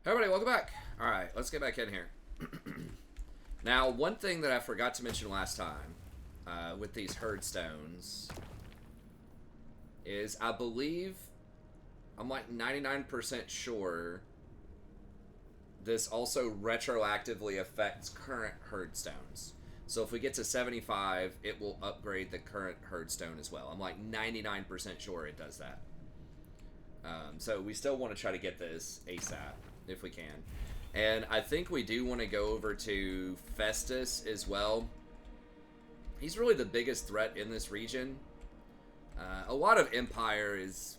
Everybody, welcome back. Alright, let's get back in here. Now, one thing that I forgot to mention last time with these herd stones is I believe, I'm like 99% sure, this also retroactively affects current herd stones. So if we get to 75, it will upgrade the current herd stone as well. I'm like 99% sure it does that. So we still want to try to get this ASAP if we can. And I think we do want to go over to Festus as well. He's really the biggest threat in this region. A lot of Empire is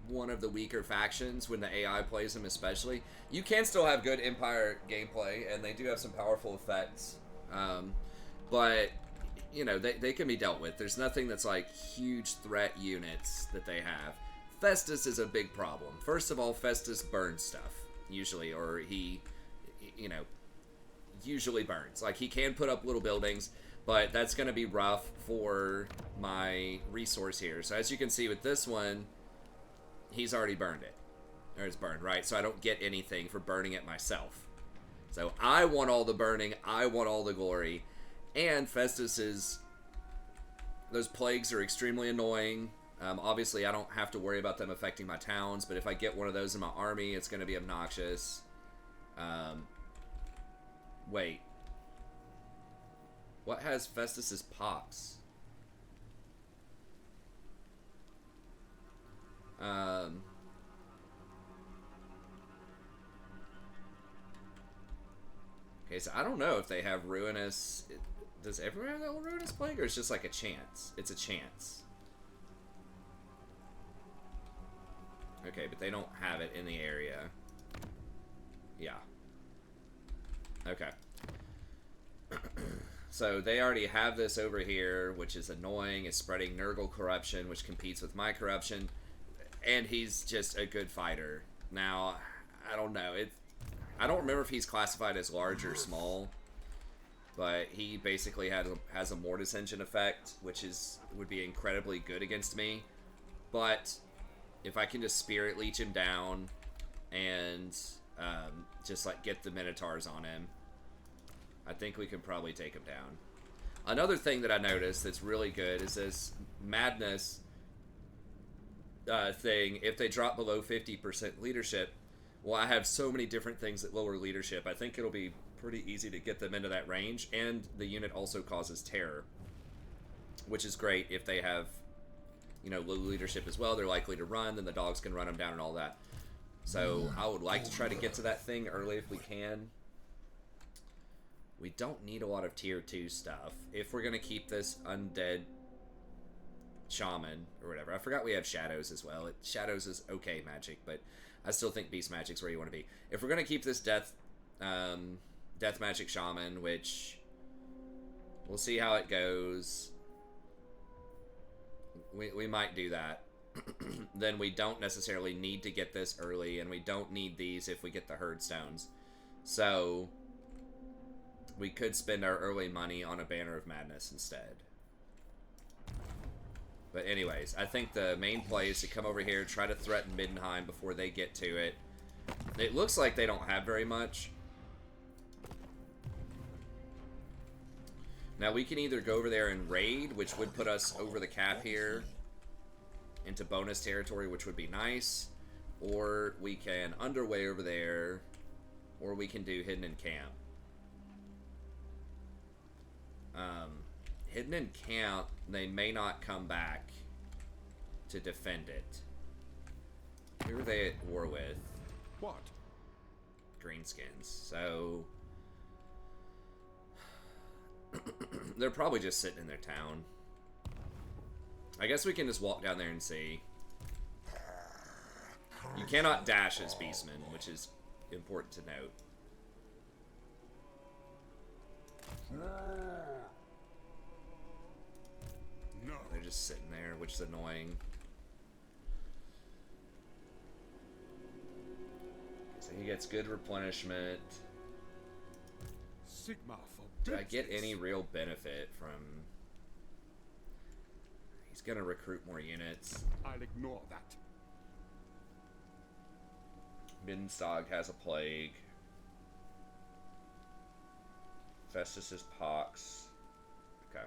one of the weaker factions when the AI plays him especially. You can still have good Empire gameplay, and they do have some powerful effects. But, you know, they can be dealt with. There's nothing that's like huge threat units that they have. Festus is a big problem. First of all, Festus burns stuff, usually, or he, you know, usually burns. Like, he can put up little buildings, but that's going to be rough for my resource here. So as you can see with this one, he's already burned it. Or it's burned, right? So I don't get anything for burning it myself. So I want all the burning, I want all the glory, and Festus is... Those plagues are extremely annoying. Obviously, I don't have to worry about them affecting my towns, but if I get one of those in my army, it's going to be obnoxious. Wait. What has Festus's pox? Okay, so I don't know if they have Ruinous... Does everyone have that Ruinous Plague, or it's just like a chance? It's a chance. Okay, but they don't have it in the area. Yeah. Okay. So they already have this over here, which is annoying. It's spreading Nurgle corruption, which competes with my corruption. And he's just a good fighter. Now, I don't know. I don't remember if he's classified as large or small. But he basically has a Mortis Engine effect, which would be incredibly good against me. But if I can just Spirit Leech him down and just like get the Minotaurs on him, I think we can probably take him down. Another thing that I noticed that's really good is this Madness thing. If they drop below 50% leadership, well, I have so many different things that lower leadership. I think it'll be pretty easy to get them into that range, and the unit also causes terror, which is great if they have, you know, low leadership as well. They're likely to run, then the dogs can run them down and all that. So I would like to try to get to that thing early if we can. We don't need a lot of tier 2 stuff if we're going to keep this undead shaman or whatever. I forgot we have shadows as well. Shadows is okay magic, but I still think beast magic's where you want to be. If we're going to keep this death magic shaman, which we'll see how it goes, we might do that. Then we don't necessarily need to get this early, and we don't need these if we get the herd stones. So we could spend our early money on a Banner of Madness instead. But anyways, I think the main play is to come over here, try to threaten Middenheim before they get to it. It looks like they don't have very much. Now we can either go over there and raid, which would put us over the cap here into bonus territory, which would be nice. Or we can underway over there, or we can do hidden in camp. Hidden in camp, they may not come back to defend it. Who are they at war with? What? Greenskins. So they're probably just sitting in their town. I guess we can just walk down there and see. You cannot dash as Beastmen, which is important to note. No. They're just sitting there, which is annoying. So he gets good replenishment. Sigma for Do I get any real benefit from... He's gonna recruit more units. I'll ignore that. Middenstag has a plague. Festus is pox. Okay.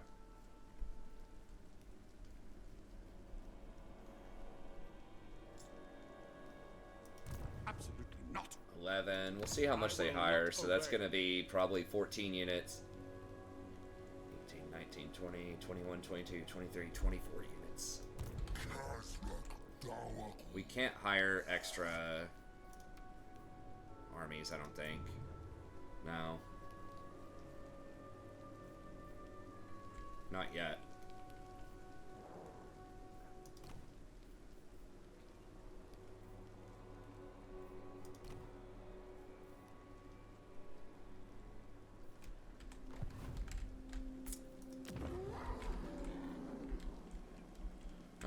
Absolutely not. 11. We'll see how much they hire. So that's going to be probably 14 units. 18, 19, 20, 21, 22, 23, 24 units. We can't hire extra armies, I don't think. No. Not yet.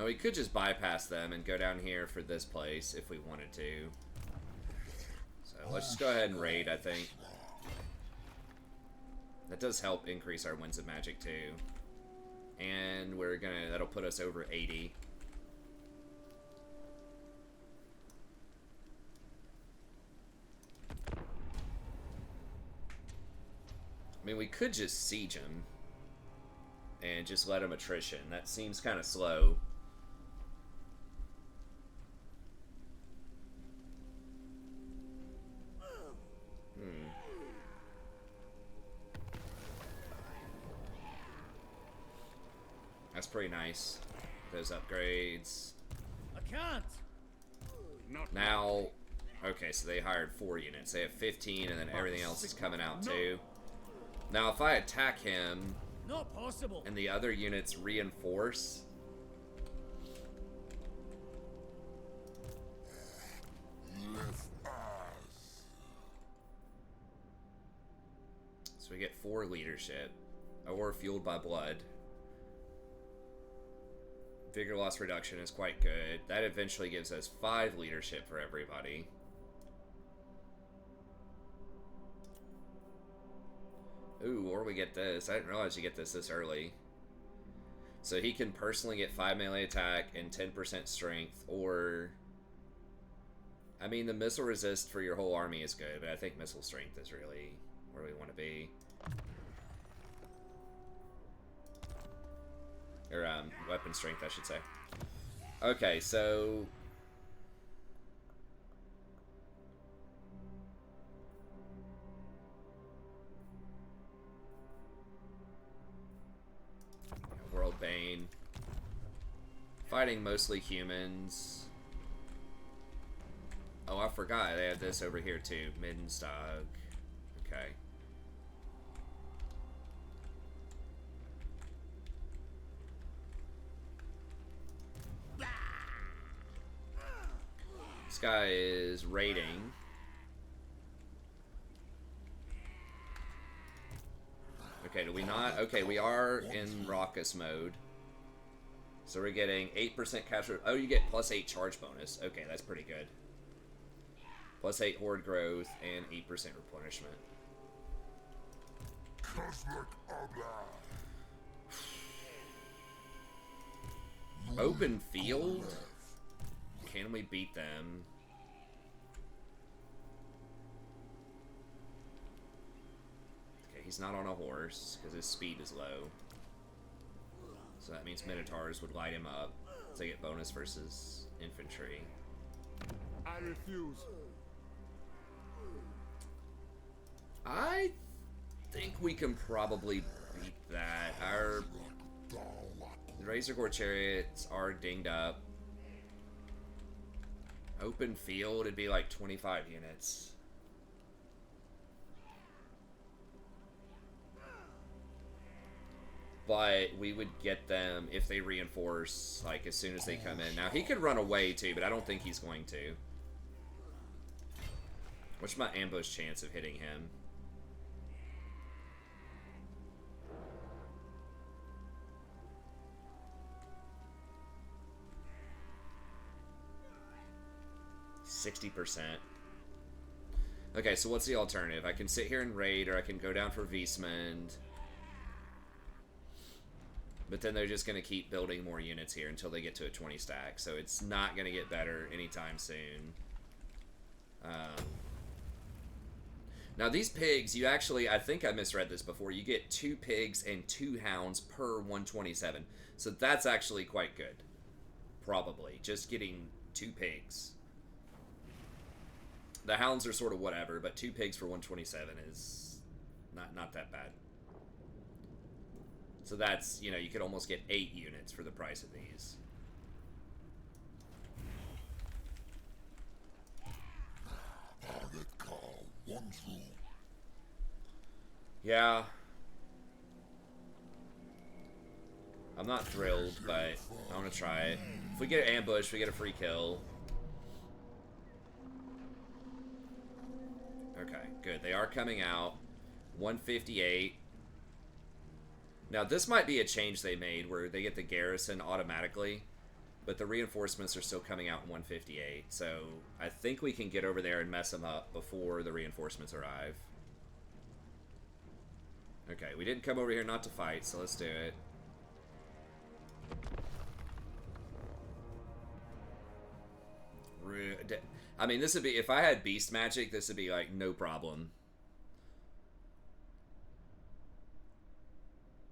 We could just bypass them and go down here for this place if we wanted to. So let's just go ahead and raid, I think. That does help increase our Winds of Magic too. And we're gonna, that'll put us over 80. I mean, we could just siege him and just let him attrition. That seems kind of slow. That's pretty nice. Those upgrades. I can't. Now, okay, so they hired 4 units. They have 15, and then everything else is coming out too. Now, if I attack him, Not possible. and the other units reinforce, so we get 4 leadership, or fueled by blood. Vigor loss reduction is quite good. That eventually gives us 5 leadership for everybody. Ooh, or we get this. I didn't realize you get this early. So he can personally get 5 melee attack and 10% strength, or... I mean, the missile resist for your whole army is good, but I think missile strength is really where we want to be. Or, weapon strength, I should say. Okay, so... World Bane. Fighting mostly humans. Oh, I forgot. They have this over here, too. Middenstag. Okay. This guy is raiding. Okay, do we not? Okay, we are in raucous mode. So we're getting 8% cash. Oh, you get plus 8 charge bonus. Okay, that's pretty good. Plus 8 horde growth and 8% replenishment. Open field? Can we beat them? Okay, he's not on a horse because his speed is low. So that means Minotaurs would light him up. So they get bonus versus infantry. I refuse. I think we can probably beat that. Our Razor Gore chariots are dinged up. Open field, it'd be like 25 units. But we would get them if they reinforce, like, as soon as they come in. Now, he could run away, too, but I don't think he's going to. What's my ambush chance of hitting him? %60. Okay, so what's the alternative? I can sit here and raid, or I can go down for Beastmen. But then they're just going to keep building more units here until they get to a 20 stack. So it's not going to get better anytime soon. Now these pigs, you actually, I think I misread this before, you get 2 pigs and 2 hounds per 127. So that's actually quite good. Probably. Just getting 2 pigs. The hounds are sort of whatever, but 2 pigs for 127 is not that bad. So that's, you know, you could almost get 8 units for the price of these. Yeah. I'm not thrilled, but I want to try it. If we get an ambush, we get a free kill. Okay, good. They are coming out. 158. Now, this might be a change they made where they get the garrison automatically, but the reinforcements are still coming out in 158. So I think we can get over there and mess them up before the reinforcements arrive. Okay, we didn't come over here not to fight, so let's do it. I mean, this would be, if I had beast magic, this would be like no problem.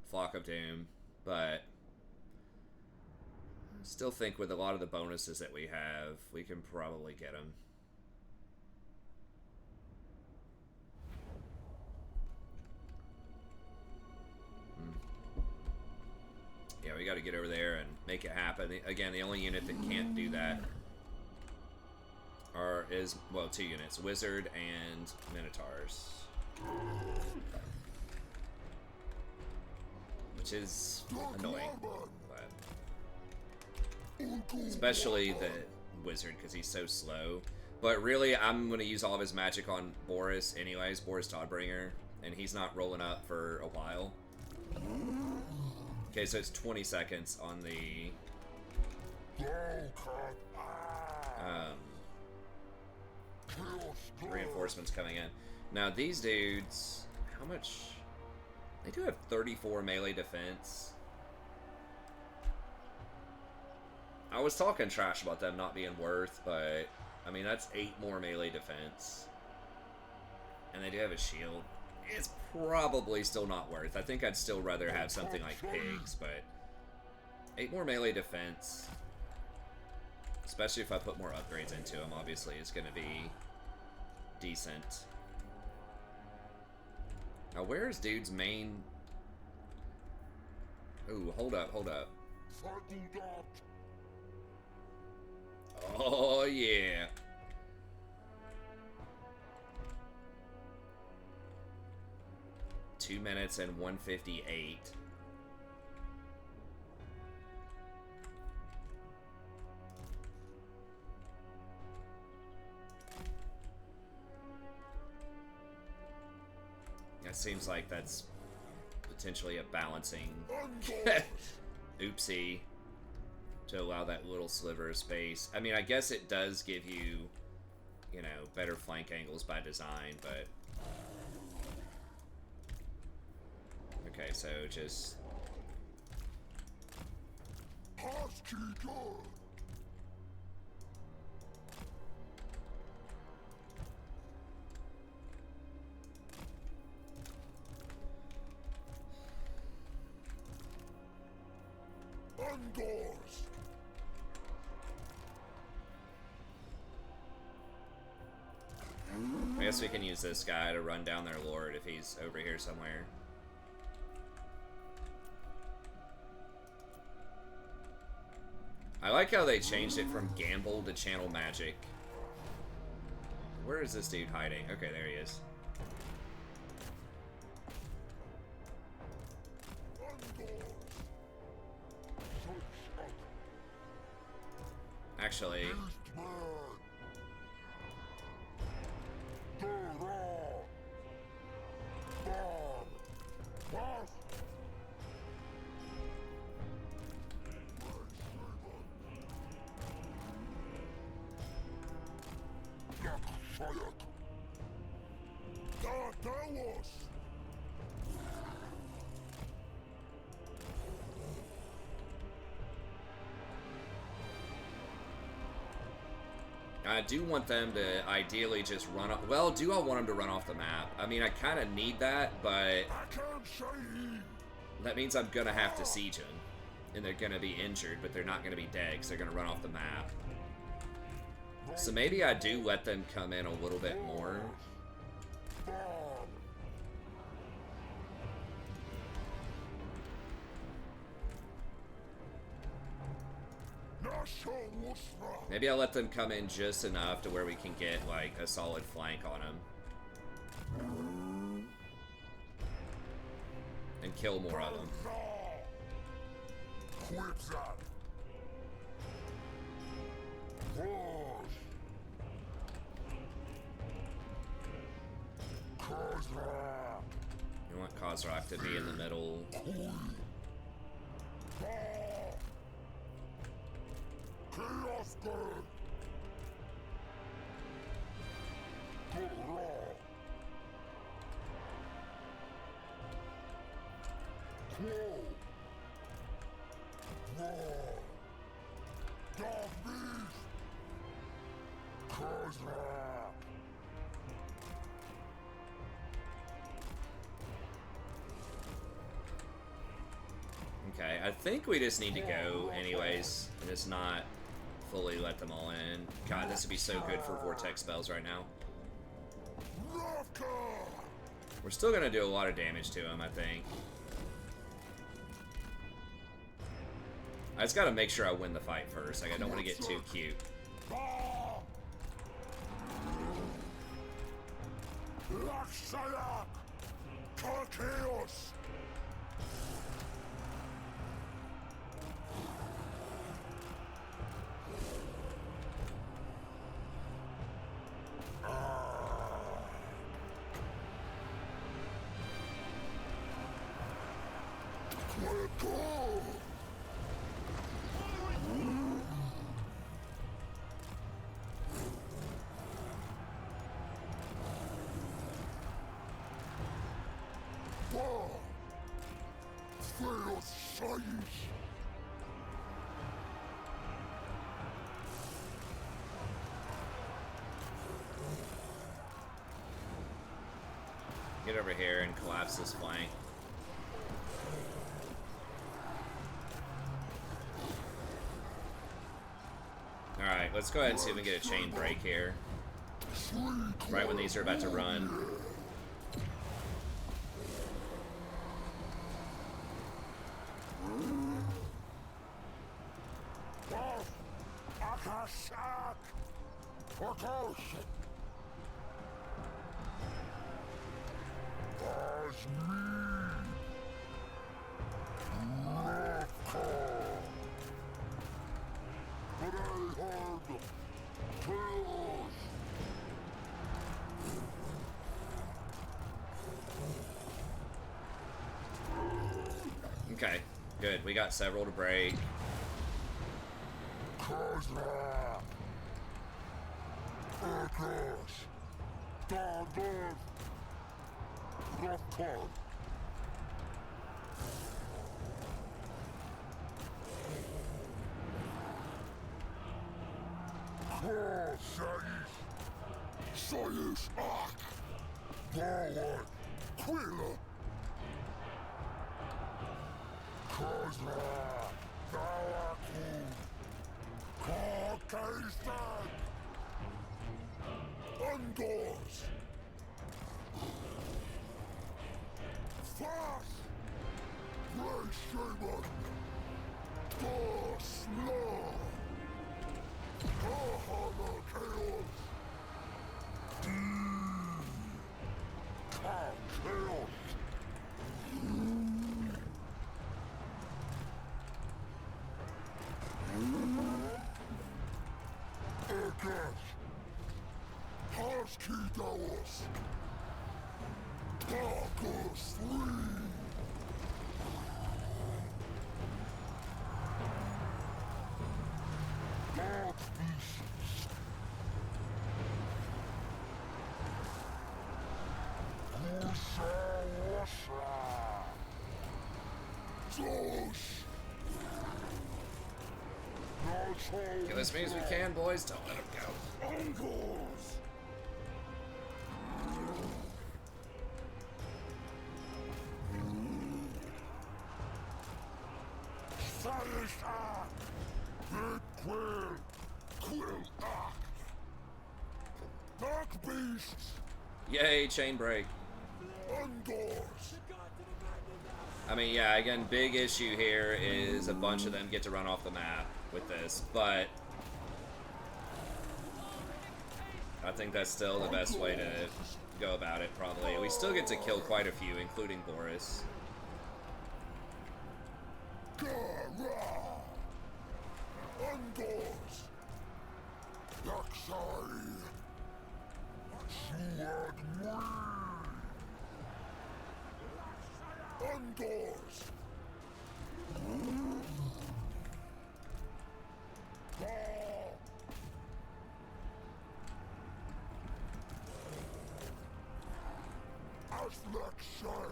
Flock of Doom, but I still think with a lot of the bonuses that we have, we can probably get them. Yeah, we got to get over there and make it happen. Again, the only unit that can't do that is, well, 2 units. Wizard and Minotaurs. Which is annoying. But especially the Wizard, because he's so slow. But really, I'm going to use all of his magic on Boris anyways. Boris Todbringer. And he's not rolling up for a while. Okay, so it's 20 seconds on the reinforcements coming in. Now these dudes, how much? They do have 34 melee defense. I was talking trash about them not being worth, but I mean that's 8 more melee defense. And they do have a shield. It's probably still not worth. I think I'd still rather have something like pigs, but 8 more melee defense, especially if I put more upgrades into them, obviously is going to be decent. Now, where's dude's main? Ooh, hold up, hold up. Oh, yeah. Two minutes and 158. It seems like that's potentially a balancing oopsie to allow that little sliver of space. I mean, I guess it does give you, you know, better flank angles by design, but okay, so just I guess we can use this guy to run down their lord if he's over here somewhere. I like how they changed it from gamble to channel magic. Where is this dude hiding? Okay, there he is. Actually, I do want them to ideally just run off. Well, do I want them to run off the map? I mean, I kind of need that, but that means I'm going to have to siege them. And they're going to be injured, but they're not going to be dead because they're going to run off the map. So maybe I do let them come in a little bit more. Maybe I'll let them come in just enough to where we can get, like, a solid flank on them. And kill more of them. You want Khazrak to be in the middle. Chaos God! Dark Beast! Khazrak! Okay, I think we just need to go anyways, and just not fully let them all in. God, this would be so good for vortex spells right now. We're still gonna do a lot of damage to him, I think. I just gotta make sure I win the fight first. Like, I don't want to get too cute. Chaos! Get over here and collapse this flank. Alright, let's go ahead and see if we can get a chain break here. Right when these are about to run. Okay, good. We got several to break. Soyuz Ark! Forward! Quilla! Khazrak! Dawakun! Kyrgyzstan! Undors! Fast! Ray Shaman! Borslar! Warhammer Chaos! Chaos! Ergash! Harski Davos! Darkus 3! Dark Beasts! Kill as many as we can, boys. Don't let them go. Mongols! Sarisha! Big Quill Act! Dark Beasts! Yay, chain break. Undors! I mean, yeah, again, big issue here is a bunch of them get to run off the map with this, but I think that's still the best way to go about it, probably. We still get to kill quite a few, including Boris. Undors! Laksai! Sword Undors! Laksai!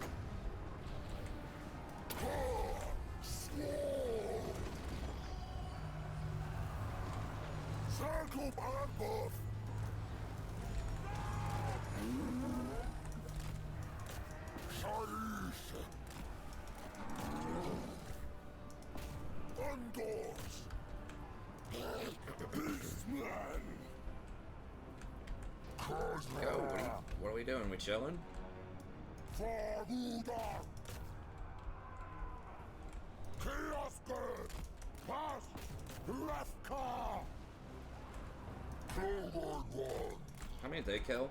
Sword! Circle Barbuff! Shais! Undors! Beastmen! Khazrak! Yo, what are we doing? We chilling? Farhuda! Kiosgard! Pass! Lefka! Clover One! How many did they kill?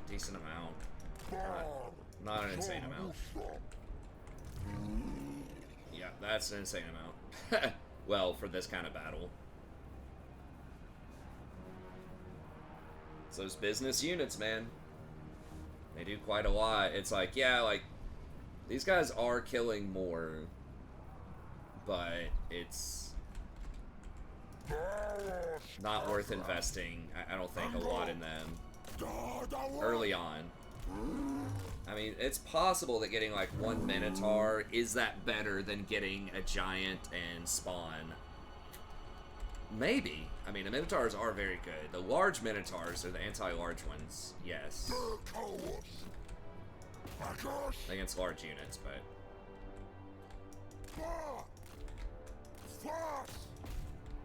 Decent amount. Bar! Not an insane amount. Yeah, that's an insane amount. Well, for this kind of battle. It's those business units, man. They do quite a lot. It's like, yeah, like, these guys are killing more, but it's not worth investing, I don't think, a lot in them early on. I mean, it's possible that getting, like, one Minotaur, is that better than getting a giant and spawn? Maybe. I mean, the Minotaurs are very good. The large Minotaurs are the anti-large ones, yes. Against large units, but... Oh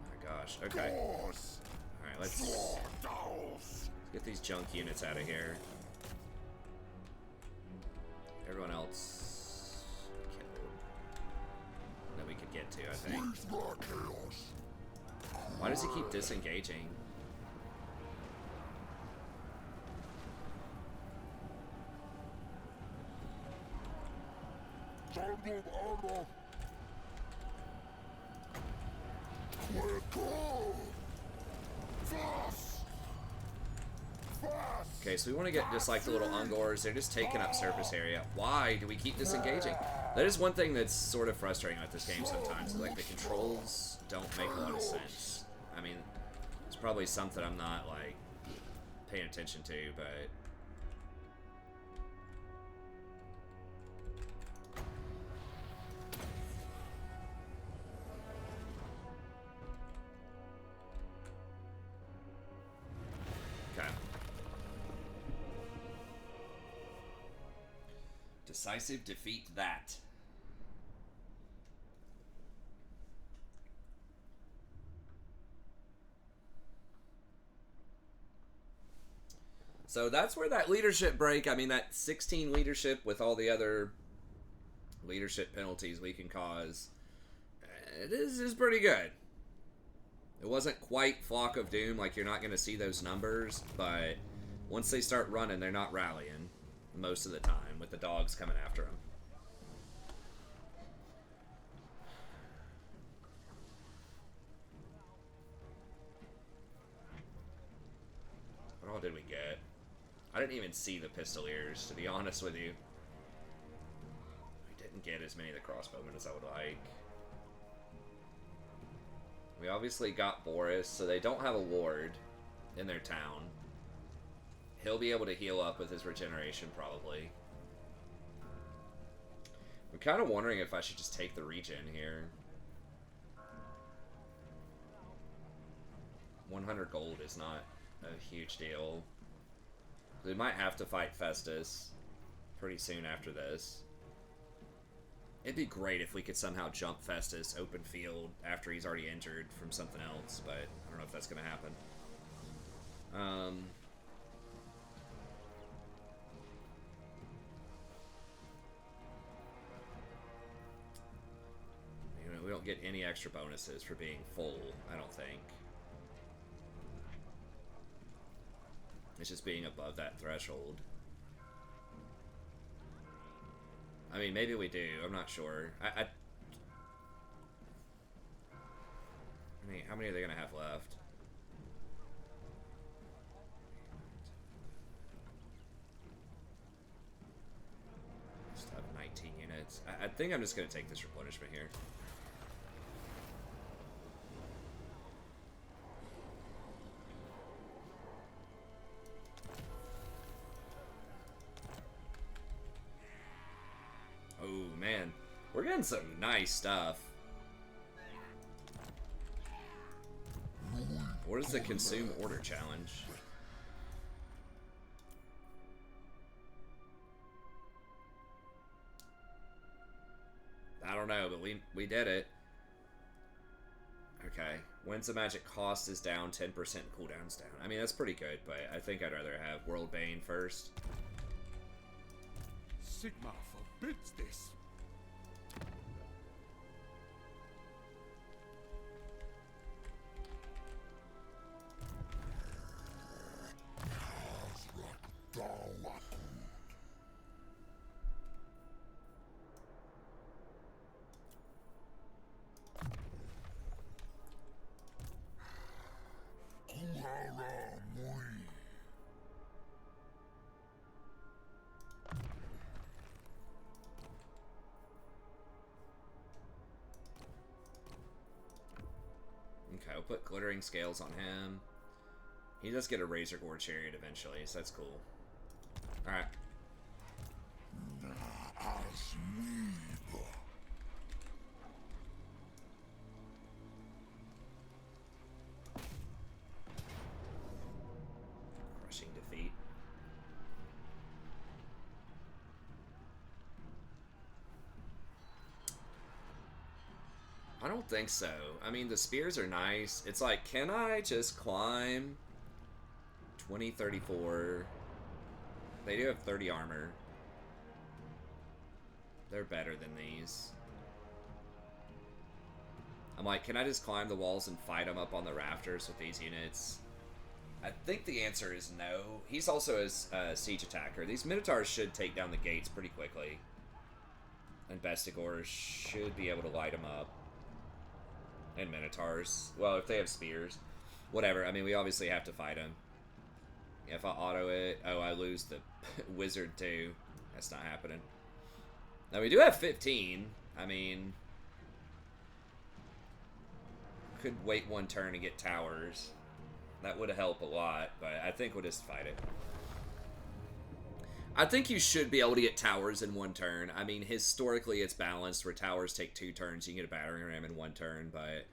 my gosh, okay. Alright, let's get these junk units out of here. Everyone else killed. That we could get to, I think. Why does he keep disengaging? Okay, so we want to get just like the little Ungors. They're just taking up surface area. Why do we keep disengaging? That is one thing that's sort of frustrating about this game sometimes. Is like the controls don't make a lot of sense. I mean, it's probably something I'm not like paying attention to, but okay. Decisive defeat that. So that's where that leadership break, I mean, that 16 leadership with all the other leadership penalties we can cause, it is pretty good. It wasn't quite Flock of Doom, like you're not going to see those numbers, but once they start running, they're not rallying most of the time with the dogs coming after them. What all did we get? I didn't even see the Pistoliers, to be honest with you. We didn't get as many of the crossbowmen as I would like. We obviously got Boris, so they don't have a ward in their town. He'll be able to heal up with his regeneration, probably. I'm kind of wondering if I should just take the regen here. 100 gold is not a huge deal. We might have to fight Festus pretty soon after this. It'd be great if we could somehow jump Festus open field after he's already injured from something else, but I don't know if that's going to happen. You know, we don't get any extra bonuses for being full, I don't think. It's just being above that threshold. I mean, maybe we do. I'm not sure. I mean, how many are they going to have left? Just have 19 units. I think I'm just going to take this replenishment here. Oh, man. We're getting some nice stuff. What is the consume order challenge? I don't know, but we did it. Okay. When's the magic cost is down, 10% cooldown's down. I mean, that's pretty good, but I think I'd rather have World Bane first. Sigma forbids this. Khazrak down. Kuhara mui. Okay, we'll put glittering scales on him. He does get a razor gore chariot eventually, so that's cool. Alright. Crushing defeat. I don't think so. I mean, the spears are nice. It's like, can I just climb 20, 34? They do have 30 armor. They're better than these. I'm like, can I just climb the walls and fight them up on the rafters with these units? I think the answer is no. He's also a siege attacker. These Minotaurs should take down the gates pretty quickly. And Bestigors should be able to light them up. And Minotaurs. Well, if they have spears. Whatever. I mean, we obviously have to fight them. If I auto it... Oh, I lose the wizard too. That's not happening. Now, we do have 15. I mean... Could wait one turn and get towers. That would help a lot, but I think we'll just fight it. I think you should be able to get towers in one turn. I mean, historically it's balanced where towers take 2 turns. You can get a battering ram in 1 turn, but...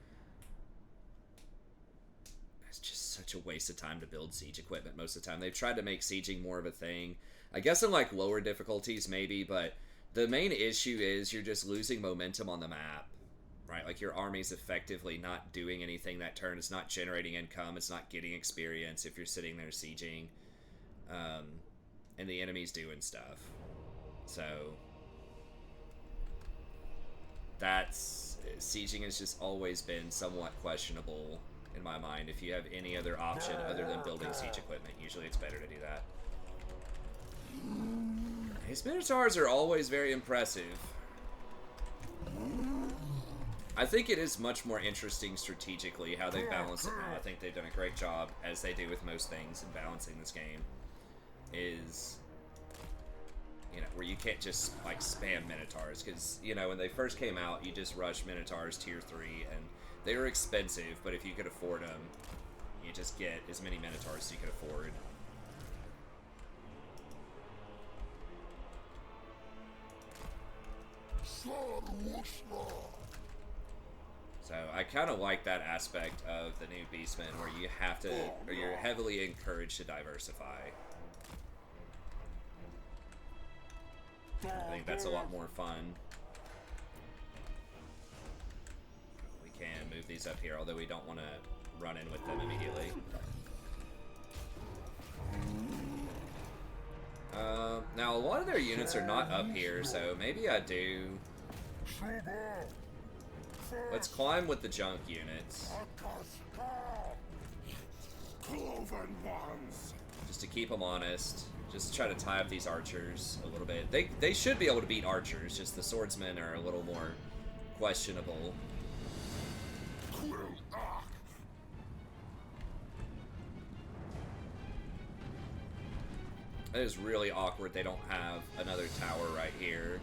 It's just such a waste of time to build siege equipment most of the time. They've tried to make sieging more of a thing. I guess in, like, lower difficulties maybe, but the main issue is you're just losing momentum on the map. Right, like your army's effectively not doing anything that turn. It's not generating income. It's not getting experience if you're sitting there sieging. And the enemy's doing stuff. So that's... Sieging has just always been somewhat questionable in my mind. If you have any other option other than building siege equipment, usually it's better to do that. His Minotaurs are always very impressive. I think it is much more interesting strategically how they balance it now. I think they've done a great job, as they do with most things, in balancing this game. Is, you know, where you can't just, like, spam Minotaurs. Because, you know, when they first came out, you just rush Minotaurs tier 3, and they were expensive, but if you could afford them, you just get as many Minotaurs as you could afford. So I kind of like that aspect of the new Beastmen, where you have to, or you're heavily encouraged to diversify. I think that's a lot more fun. We can move these up here, although we don't want to run in with them immediately. Now, a lot of their units are not up here, so maybe I do... Let's climb with the junk units. Just to keep them honest. Just to try to tie up these archers a little bit. They should be able to beat archers, just the swordsmen are a little more questionable. It is really awkward they don't have another tower right here.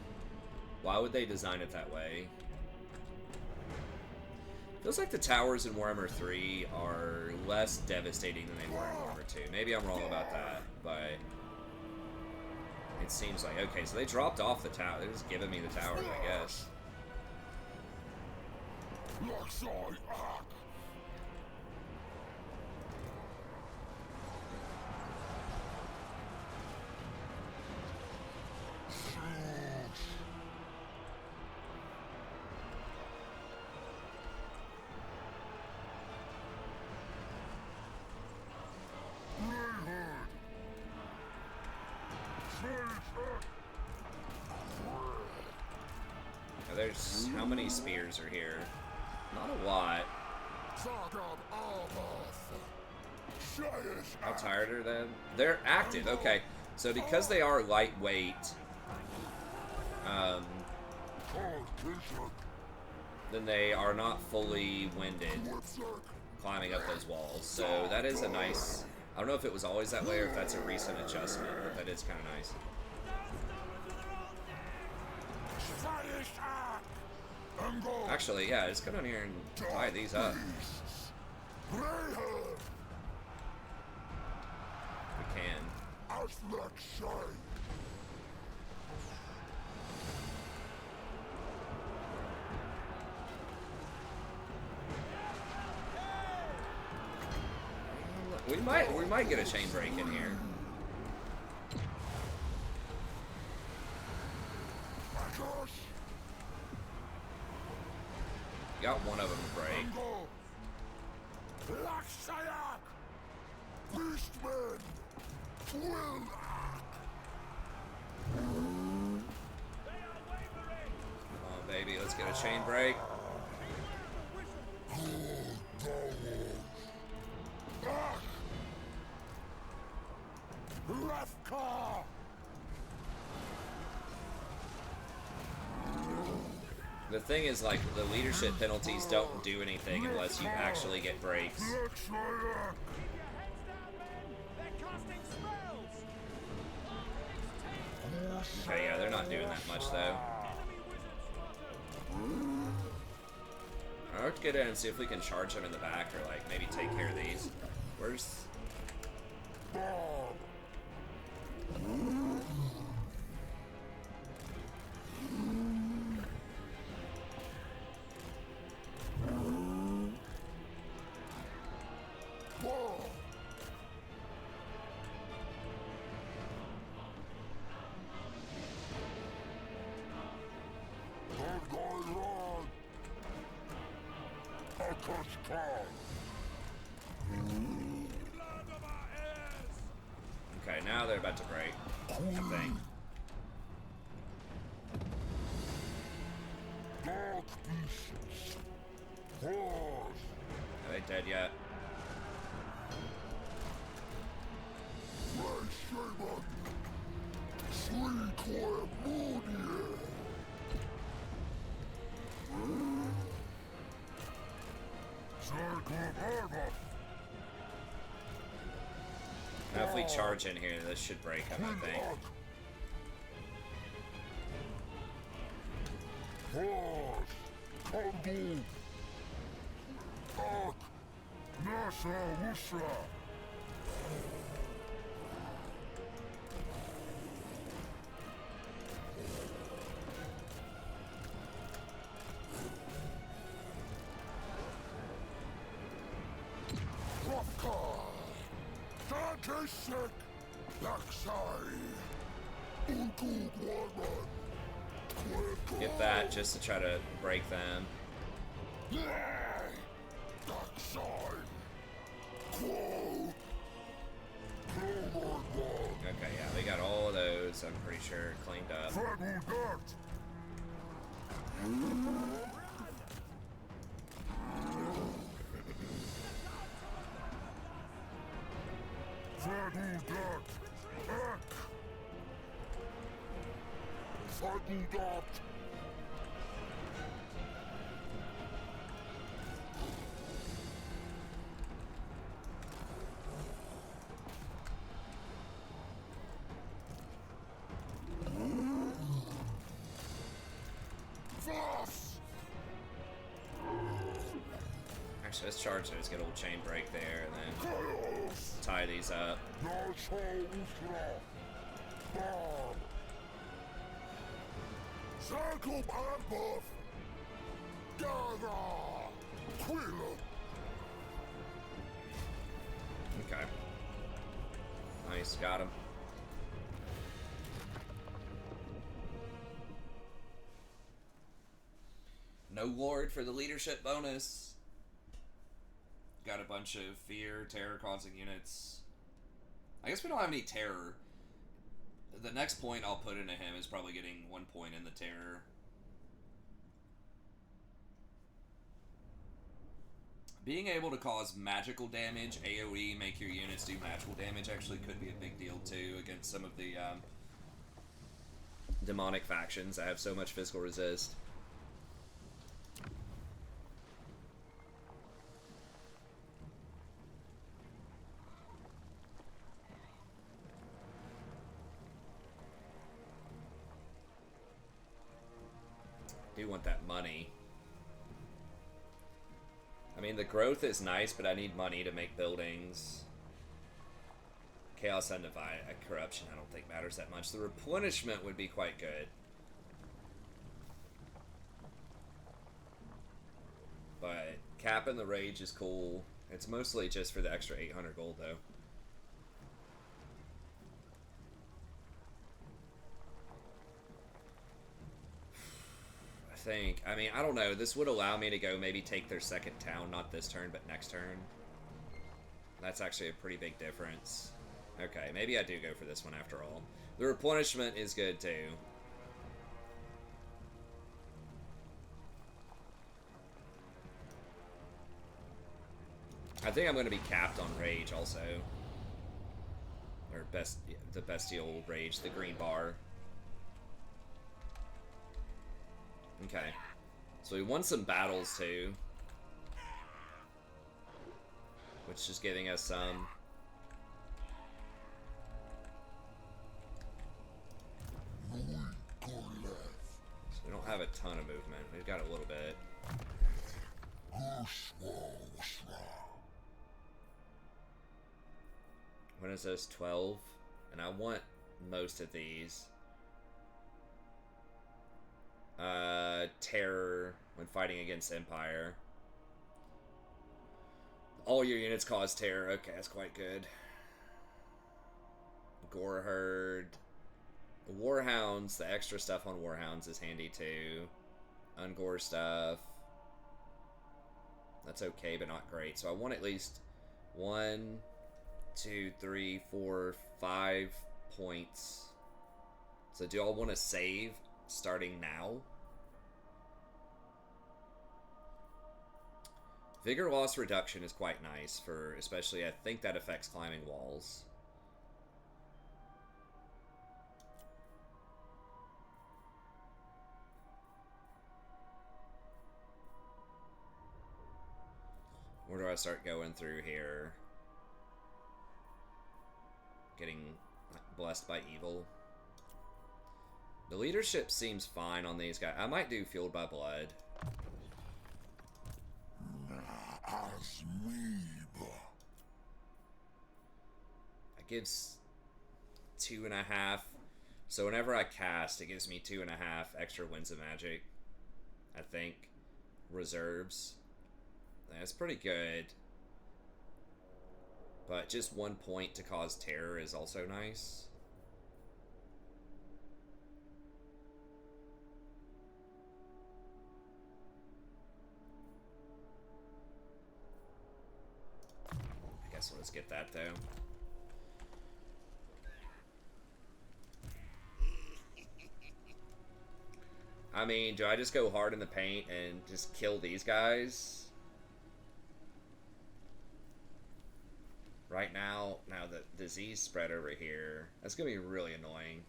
Why would they design it that way? Feels like the towers in Warhammer 3 are less devastating than they were in Warhammer 2. Maybe I'm wrong about that, but it seems like... Okay, so they dropped off the tower. They're just giving me the towers, I guess. There's how many spears are here? Not a lot. How tired are they? They're active. Okay, so because they are lightweight, then they are not fully winded climbing up those walls. So that is a nice... I don't know if it was always that way or if that's a recent adjustment, but that is kind of nice. Actually, yeah, let's go down here and tie these up. We can. We might get a chain break in here. Got one of them to break. Beastmen! Come on, baby, let's get a chain break. The thing is, like, the leadership penalties don't do anything unless you actually get breaks. Okay, yeah, they're not doing that much, though. Alright, let's get in and see if we can charge them in the back, or, like, maybe take care of these. Where's... Okay, now they're about to break, I think. Are they dead yet? Now if we charge in here, this should break up, I think. Khazrak, Laksai, Unku Warman, Get that just to try to break them. Laksai, Quo, Okay, yeah, we got all of those, I'm pretty sure, cleaned up. Fanudat, Fanudat, Ek, Fanudat. Actually, let's charge those, get a little chain break there, and then tie these up. Okay. Nice, got him. No ward for the leadership bonus. Got a bunch of fear, terror causing units. I guess we don't have any terror. The next point I'll put into him is probably getting 1 point in the terror. Being able to cause magical damage, AoE, make your units do magical damage actually could be a big deal too against some of the demonic factions that have so much physical resist. Do want that money. I mean, the growth is nice, but I need money to make buildings. Chaos and corruption I don't think matters that much. The replenishment would be quite good. But Cap and the Rage is cool. It's mostly just for the extra 800 gold, though. I mean, I don't know. This would allow me to go maybe take their second town, not this turn, but next turn. That's actually a pretty big difference. Okay, maybe I do go for this one after all. The replenishment is good too. I think I'm going to be capped on Rage also. Or the Bestial Rage, the green bar. Okay. So we won some battles too. Which is giving us some. So we don't have a ton of movement. We've got a little bit. What is this? 12? And I want most of these. Terror when fighting against Empire. All your units cause terror. Okay, that's quite good. Gore Herd. Warhounds, the extra stuff on Warhounds is handy too. Ungore stuff. That's okay, but not great. So I want at least 1, 2, 3, 4, 5 points. So do y'all want to save starting now? Vigor loss reduction is quite nice for, especially I think that affects climbing walls. Where do I start going through here? Getting blessed by evil. The leadership seems fine on these guys. I might do fueled by blood. It gives 2.5. So whenever I cast, it gives me 2.5 extra winds of magic. I think. Reserves. That's pretty good. But just 1 point to cause terror is also nice. I guess we'll just get that though. I mean, do I just go hard in the paint and just kill these guys? Right now, the disease spread over here. That's gonna be really annoying.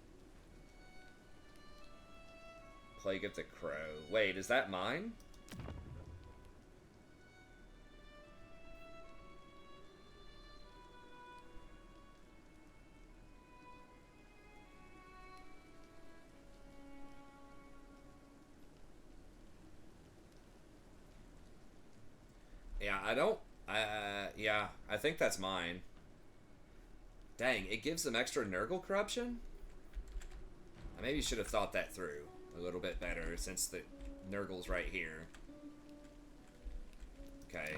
Plague of the Crow. Wait, is that mine? Yeah, I don't... yeah, I think that's mine. Dang, it gives them extra Nurgle corruption? I maybe should have thought that through a little bit better, since the Nurgle's right here. Okay.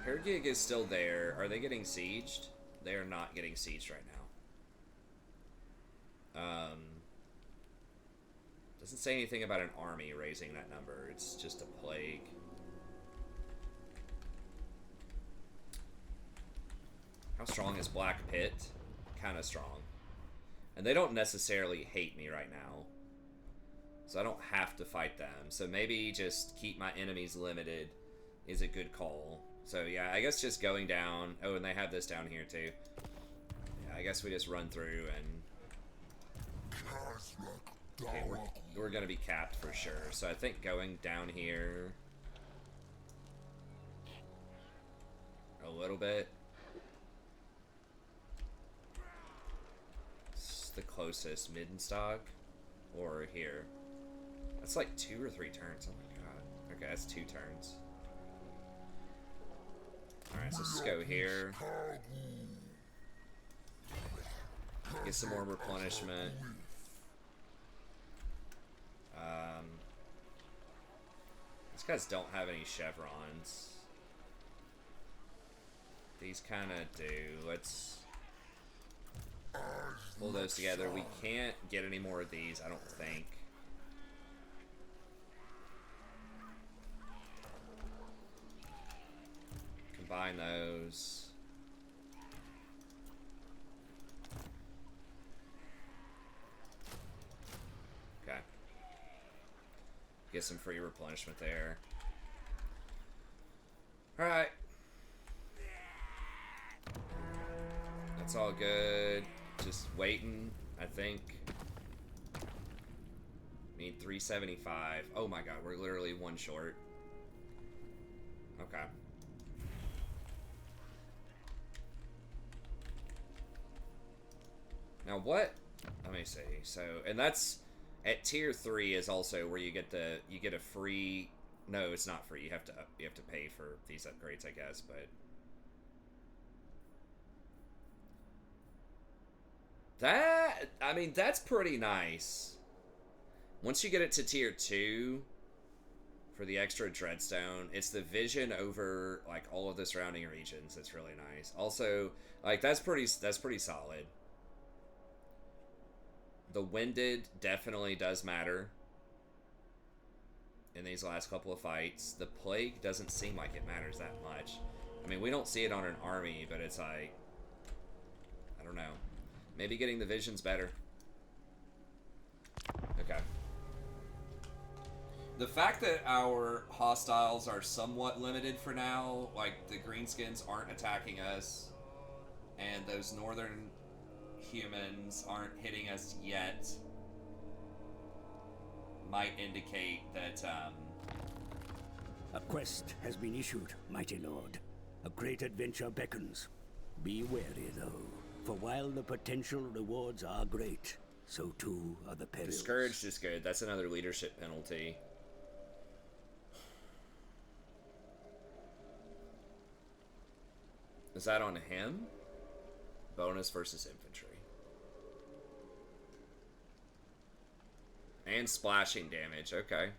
Hergig is still there. Are they getting sieged? They are not getting sieged right now. Doesn't say anything about an army raising that number. It's just a plague. How strong is Black Pit? Kind of strong. And they don't necessarily hate me right now. So I don't have to fight them. So maybe just keep my enemies limited is a good call. So yeah, I guess just going down. Oh, and they have this down here too. Yeah, I guess we just run through and... Okay, we're gonna be capped for sure. So I think going down here... a little bit. The closest Middenheim or here. That's like 2 or 3 turns. Oh my god. Okay, that's 2 turns. Alright, so let's go here. Get some more replenishment. These guys don't have any chevrons. These kind of do. Let's pull those together. We can't get any more of these, I don't think. Combine those. Okay. Get some free replenishment there. Alright. That's all good. Just waiting, I think. Need 375. Oh my god, we're literally 1 short. Okay. Now what? Let me see. So, and that's at tier 3 is also where you get a free. No, it's not free. You have to pay for these upgrades, I guess, but. That, I mean, that's pretty nice. Once you get it to tier 2, for the extra Dreadstone, it's the vision over, like, all of the surrounding regions that's really nice. Also, like, that's pretty solid. The Winded definitely does matter in these last couple of fights. The Plague doesn't seem like it matters that much. I mean, we don't see it on an army, but it's like, I don't know. Maybe getting the vision's better. Okay. The fact that our hostiles are somewhat limited for now, like the greenskins aren't attacking us, and those northern humans aren't hitting us yet, might indicate that, A quest has been issued, mighty lord. A great adventure beckons. Be wary, though. For while the potential rewards are great, so too are the perils. Discouraged is good. That's another leadership penalty. Is that on him? Bonus versus infantry. And splashing damage. Okay.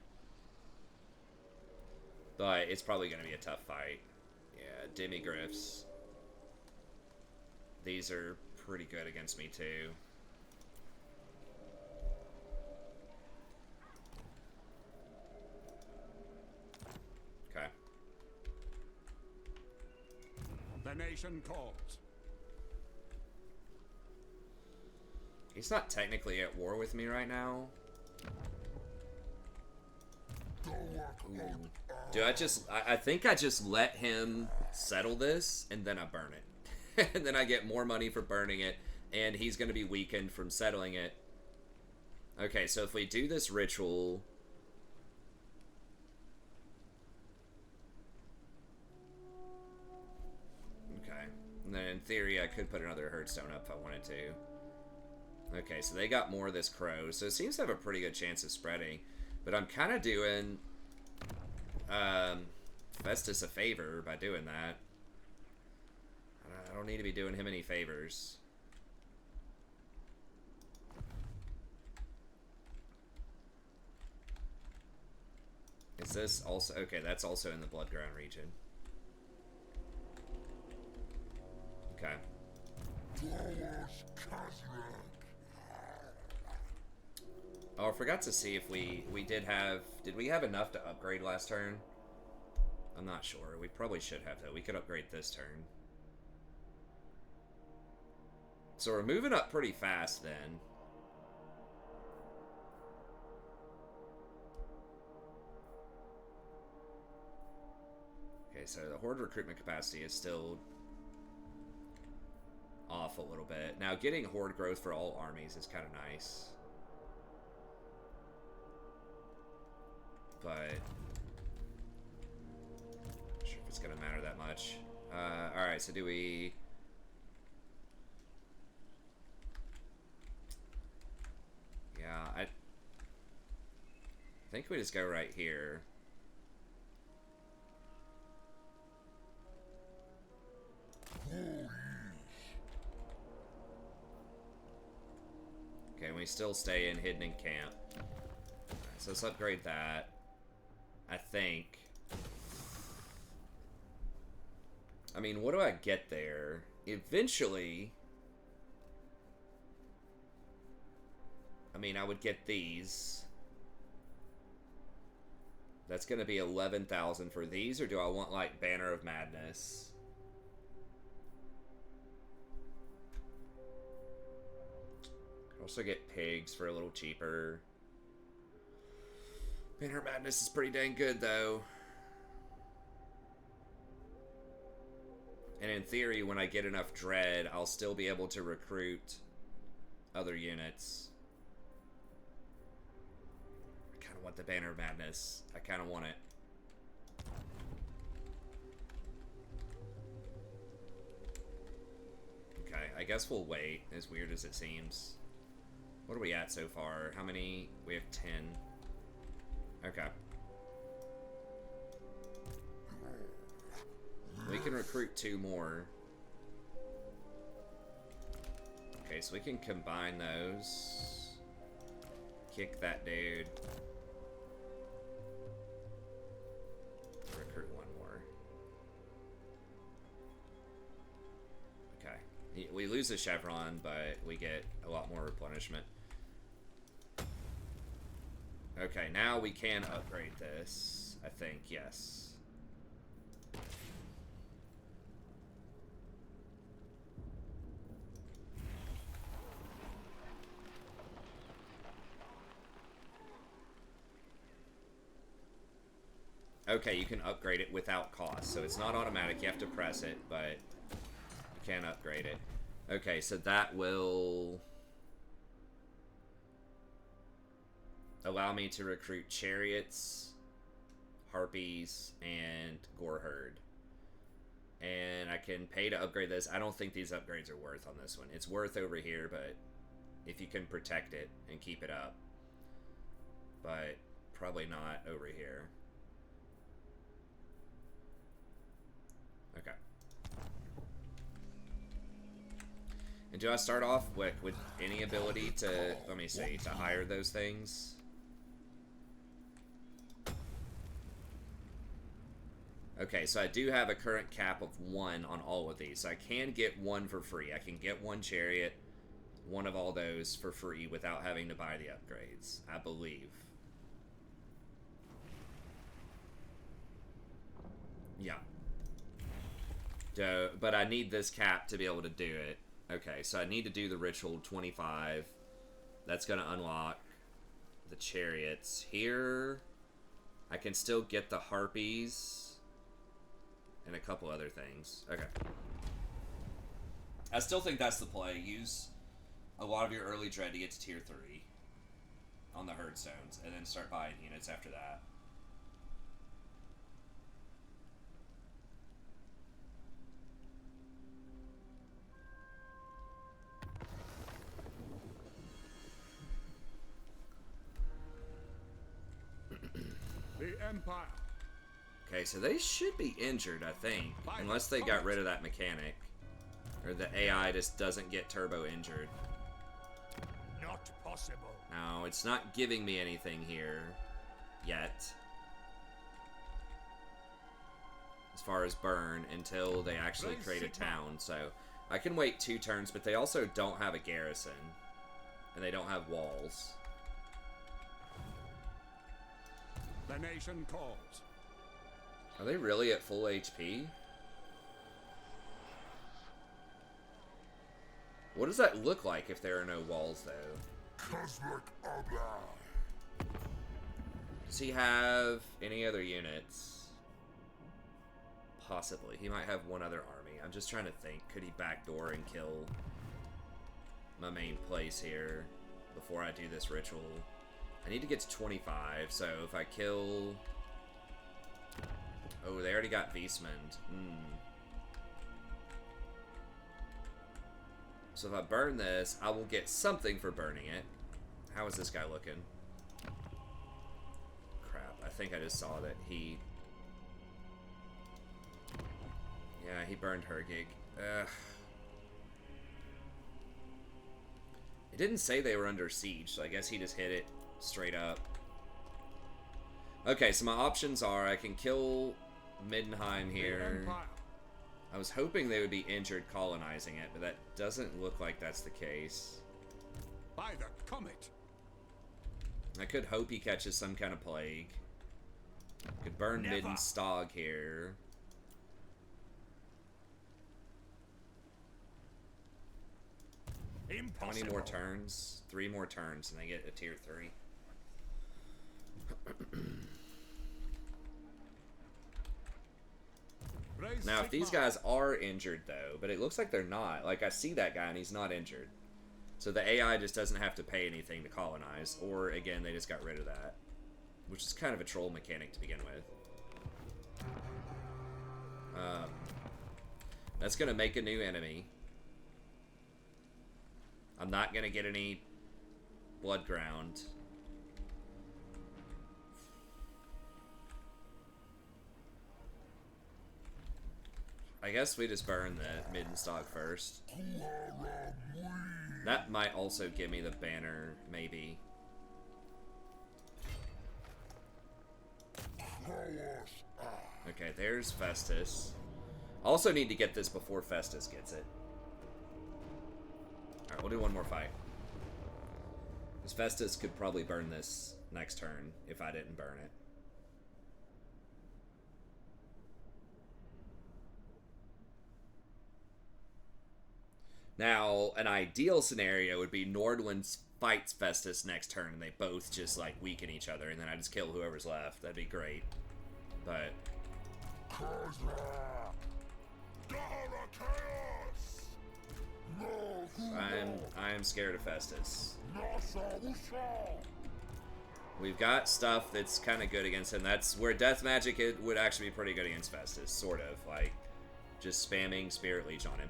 But it's probably going to be a tough fight. Yeah, demigriffs. these are pretty good against me too. Okay. The nation calls. He's not technically at war with me right now. Do I just... I think I just let him settle this, and then I burn it. And then I get more money for burning it, and he's going to be weakened from settling it. Okay, so if we do this ritual... Okay. And then in theory, I could put another Herdstone up if I wanted to. Okay, so they got more of this crow, so it seems to have a pretty good chance of spreading. But I'm kind of doing Festus a favor by doing that. I don't need to be doing him any favors. Is this also... Okay, that's also in the Bloodground region. Okay. Oh, I forgot to see if we did have... Did we have enough to upgrade last turn? I'm not sure. We probably should have, though. We could upgrade this turn. So we're moving up pretty fast, then. Okay, so the Horde recruitment capacity is still off a little bit. Now, getting Horde growth for all armies is kind of nice. But not sure if it's gonna matter that much. Alright, so do we... Yeah, I think we just go right here. Okay, we still stay in hidden in camp. So let's upgrade that. I think. I mean, what do I get there? Eventually, I mean, I would get these. That's going to be 11,000 for these, or do I want, like, Banner of Madness? Could also get pigs for a little cheaper. Banner of Madness is pretty dang good, though. And in theory, when I get enough Dread, I'll still be able to recruit other units. I kind of want the Banner of Madness. I kind of want it. Okay, I guess we'll wait, as weird as it seems. What are we at so far? How many? We have 10. Okay. We can recruit 2 more. Okay, so we can combine those. Kick that dude. Recruit 1 more. Okay. We lose the chevron, but we get a lot more replenishment. Okay, now we can upgrade this. I think, yes. Okay, you can upgrade it without cost. So it's not automatic, you have to press it, but you can upgrade it. Okay, so that will allow me to recruit chariots, harpies, and gore herd. And I can pay to upgrade this. I don't think these upgrades are worth on this one. It's worth over here, but if you can protect it and keep it up. But probably not over here. Okay. And do I start off with any ability to, let me see, to hire those things? Okay, so I do have a current cap of 1 on all of these. So I can get 1 for free. I can get 1 chariot, 1 of all those for free without having to buy the upgrades, I believe. Yeah. But I need this cap to be able to do it. Okay, so I need to do the ritual 25. That's going to unlock the chariots. Here, I can still get the harpies and a couple other things. Okay. I still think that's the play. Use a lot of your early dread to get to tier 3 on the herd stones, and then start buying units after that. The Empire. Okay, so they should be injured, I think. Unless they got rid of that mechanic. Or the AI just doesn't get turbo injured. Not possible. No, it's not giving me anything here. Yet. As far as burn, until they actually create a town. So, I can wait 2 turns, but they also don't have a garrison. And they don't have walls. The nation calls. Are they really at full HP? What does that look like if there are no walls, though? Khazrak Does he have any other units? Possibly. He might have 1 other army. I'm just trying to think. Could he backdoor and kill my main place here before I do this ritual? I need to get to 25, so if I kill... Oh, they already got Beastmen. So if I burn this, I will get something for burning it. How is this guy looking? Crap, I think I just saw that he... Yeah, he burned Hergig. Ugh. It didn't say they were under siege, so I guess he just hit it straight up. Okay, so my options are I can kill Middenheim here. I was hoping they would be injured colonizing it, but that doesn't look like that's the case. By the comet. I could hope he catches some kind of plague. Could burn Middenstog here. Impossible. How many more turns? 3 more turns, and they get a tier 3. Now, if these guys are injured, though, but it looks like they're not. Like, I see that guy, and he's not injured. So the AI just doesn't have to pay anything to colonize. Or, again, they just got rid of that. Which is kind of a troll mechanic to begin with. That's going to make a new enemy. I'm not going to get any blood ground. I guess we just burn the Middenstog first. That might also give me the banner, maybe. Okay, there's Festus. Also need to get this before Festus gets it. Alright, we'll do 1 more fight. Because Festus could probably burn this next turn if I didn't burn it. Now, an ideal scenario would be Nordland fights Festus next turn and they both just, like, weaken each other and then I just kill whoever's left. That'd be great. But... I am scared of Festus. We've got stuff that's kind of good against him. That's where Death Magic would actually be pretty good against Festus, sort of. Like, just spamming Spirit Leech on him.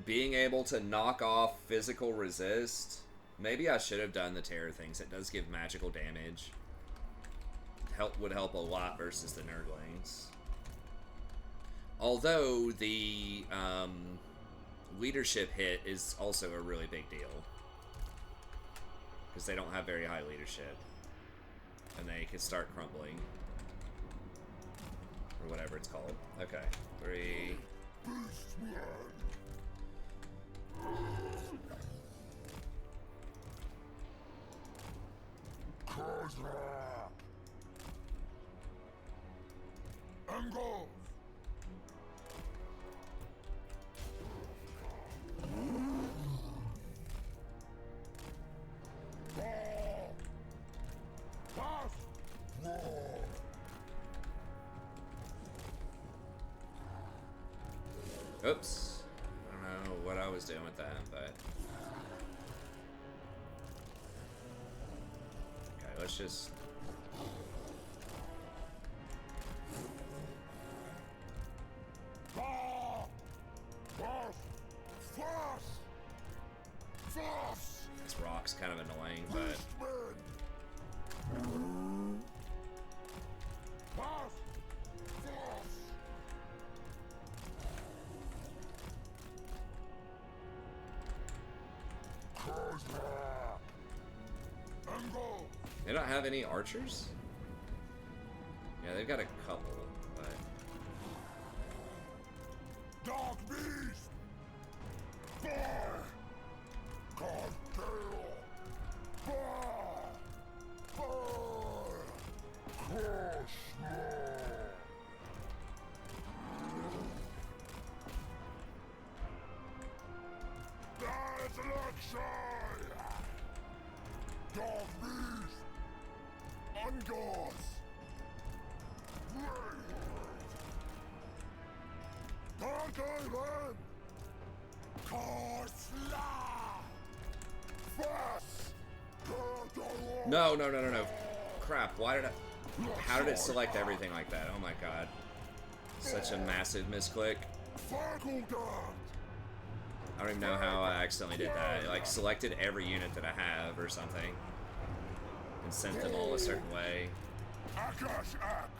Being able to knock off physical resist. Maybe I should have done the terror things. It does give magical damage. Would help a lot versus the Nurglings. Although the leadership hit is also a really big deal. because they don't have very high leadership. And they can start crumbling. Or whatever it's called. Okay. 3. Khazrak! Angle! Oops. I don't know what I was doing with that, but... Okay, let's just... This rock's kind of annoying, but... They don't have any archers? Yeah, they've got a couple, but... Dark Beast! Fire! Cartel! Fire! Fire! Crush! That's luxury! Dark Beast! Ungors! Dark Island! Korsla! Fast! No, no, no, no, no. Crap, why did I... How did it select everything like that? Oh my god. Such a massive misclick. I don't even know how I accidentally did that. It, like, selected every unit that I have or something. And sent them all a certain way. Akash Ak!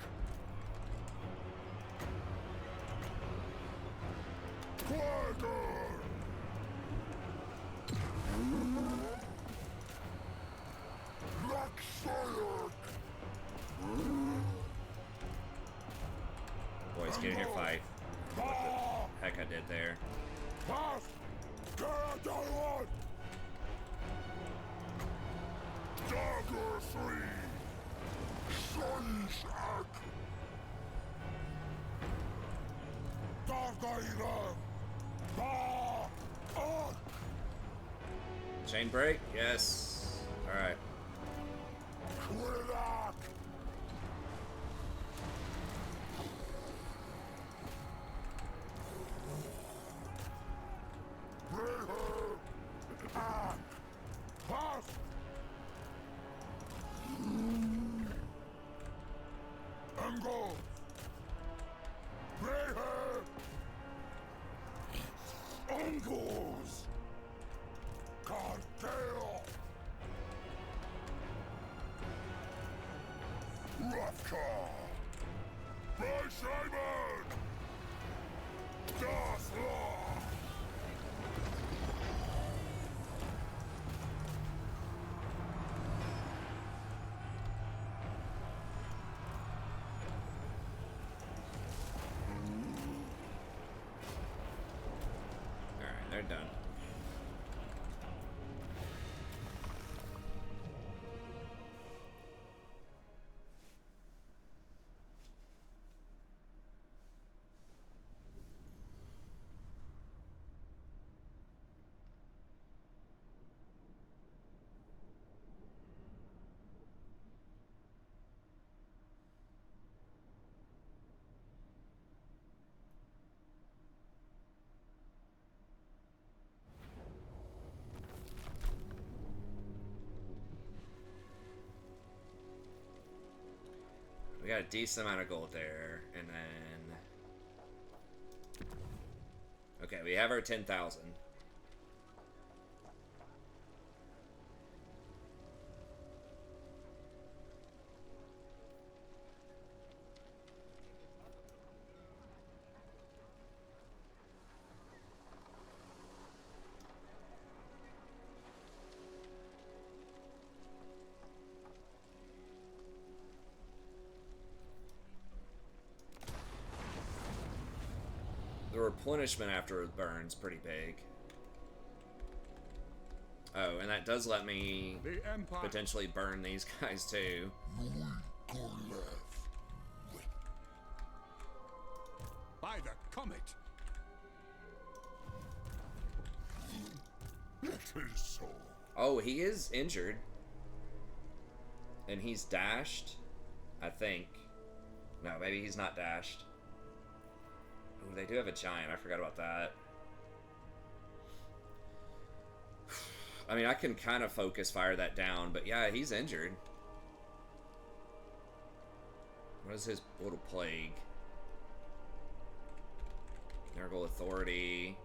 Boys, get in here, fight. What the heck I did there. Dagger 3! Shalish Ak! Dagger! Chain break? Yes. Alright. Quilak! Uncles! Cartel! Ravka! Beishaman! Das Law! Alright, they're done. We got a decent amount of gold there, and then... Okay, we have our 10,000. The replenishment after it burns pretty big. Oh, and that does let me The Empire. potentially burn these guys too. By the comet. It is so. Oh, he is injured. And he's dashed, I think. No, maybe he's not dashed. Oh, they do have a giant. I forgot about that. I mean, I can kind of focus fire that down, but yeah, he's injured. What is his little plague? Nurgle Authority.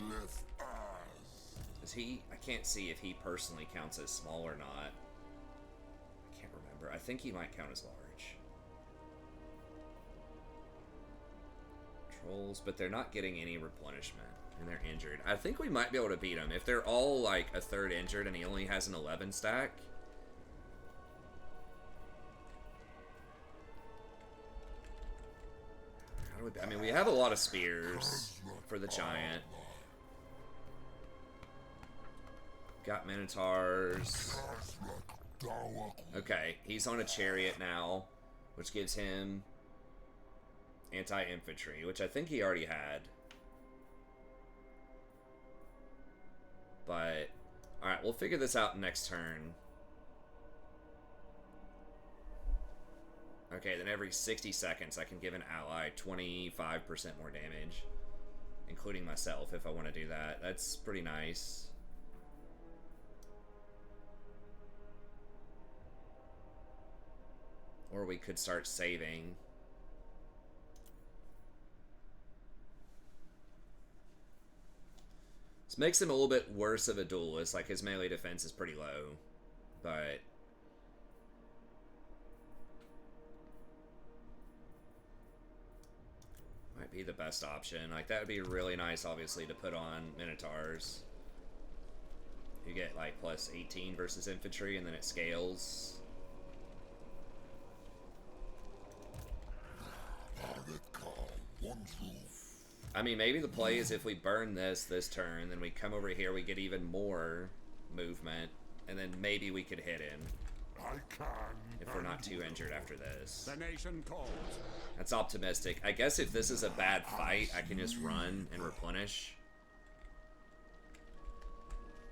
Lift us. Is he... I can't see if he personally counts as small or not. I can't remember. I think he might count as large. Trolls, but they're not getting any replenishment. And they're injured. I think we might be able to beat them. If they're all like a third injured and he only has an 11 stack. How do we... I mean, we have a lot of spears for the giant. Got Minotaurs. Okay, he's on a chariot now, which gives him anti-infantry, which I think he already had. But, alright, we'll figure this out next turn. Okay, then every 60 seconds I can give an ally 25% more damage. Including myself, if I want to do that. That's pretty nice. Or we could start saving. This makes him a little bit worse of a duelist. Like, his melee defense is pretty low. But... might be the best option. Like, that would be really nice, obviously, to put on Minotaurs. You get, like, plus 18 versus infantry, and then it scales. I mean, maybe the play is if we burn this turn, then we come over here, we get even more movement, and then maybe we could hit him. I can. If we're not too injured after this. The nation calls. That's optimistic. I guess if this is a bad fight, I can just run and replenish.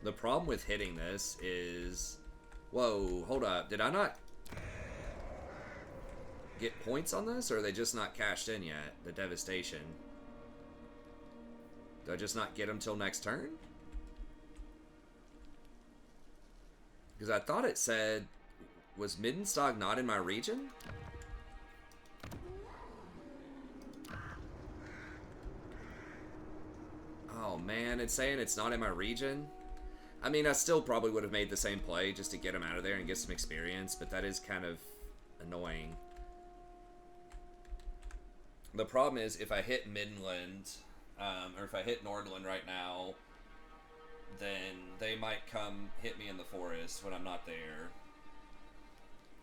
The problem with hitting this is... Whoa, hold up. Did I not get points on this, or are they just not cashed in yet? The devastation. Do I just not get them till next turn? Because I thought it said... Was Middenheim not in my region? Oh man, it's saying it's not in my region? I mean, I still probably would have made the same play just to get him out of there and get some experience, but that is kind of annoying. The problem is, if I hit Midland, or if I hit Nordland right now, then they might come hit me in the forest when I'm not there.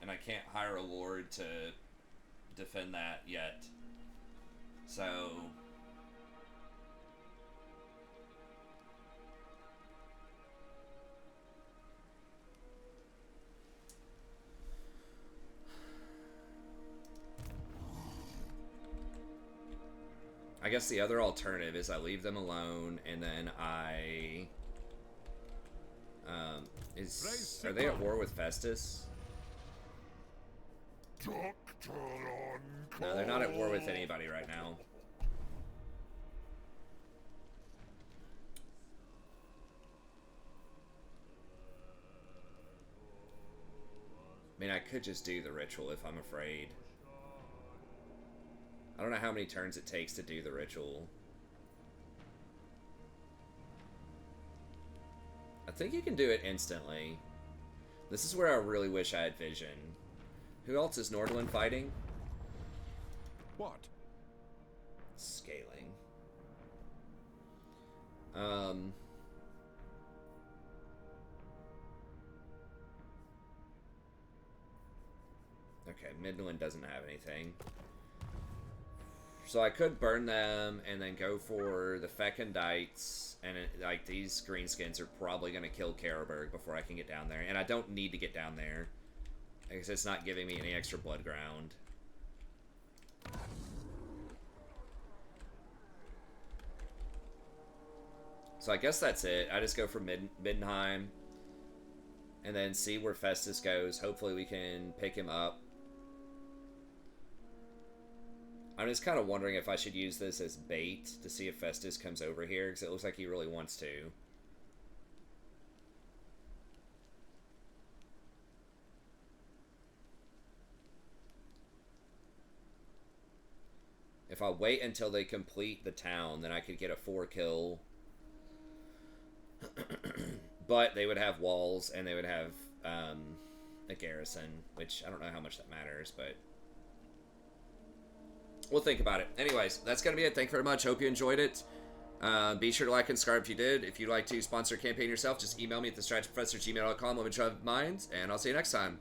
And I can't hire a lord to defend that yet. So... I guess the other alternative is I leave them alone, and then I... Are they at war with Festus? No, they're not at war with anybody right now. I mean, I could just do the ritual if I'm afraid. I don't know how many turns it takes to do the ritual. I think you can do it instantly. This is where I really wish I had vision. Who else is Nordland fighting? What? Scaling. Okay, Midland doesn't have anything. So I could burn them and then go for the Fecondites, and like these greenskins are probably going to kill Karaberg before I can get down there, and I don't need to get down there because it's not giving me any extra blood ground. So I guess that's it. I just go for Middenheim and then see where Festus goes. Hopefully we can pick him up. I'm just kind of wondering if I should use this as bait to see if Festus comes over here, because it looks like he really wants to. If I wait until they complete the town, then I could get a 4-kill. But they would have walls, and they would have a garrison, which I don't know how much that matters, but we'll think about it. Anyways, that's going to be it. Thank you very much. Hope you enjoyed it. Be sure to like and subscribe if you did. If you'd like to sponsor a campaign yourself, just email me at thestrategyprofessor@gmail.com. Let me try minds, and I'll see you next time.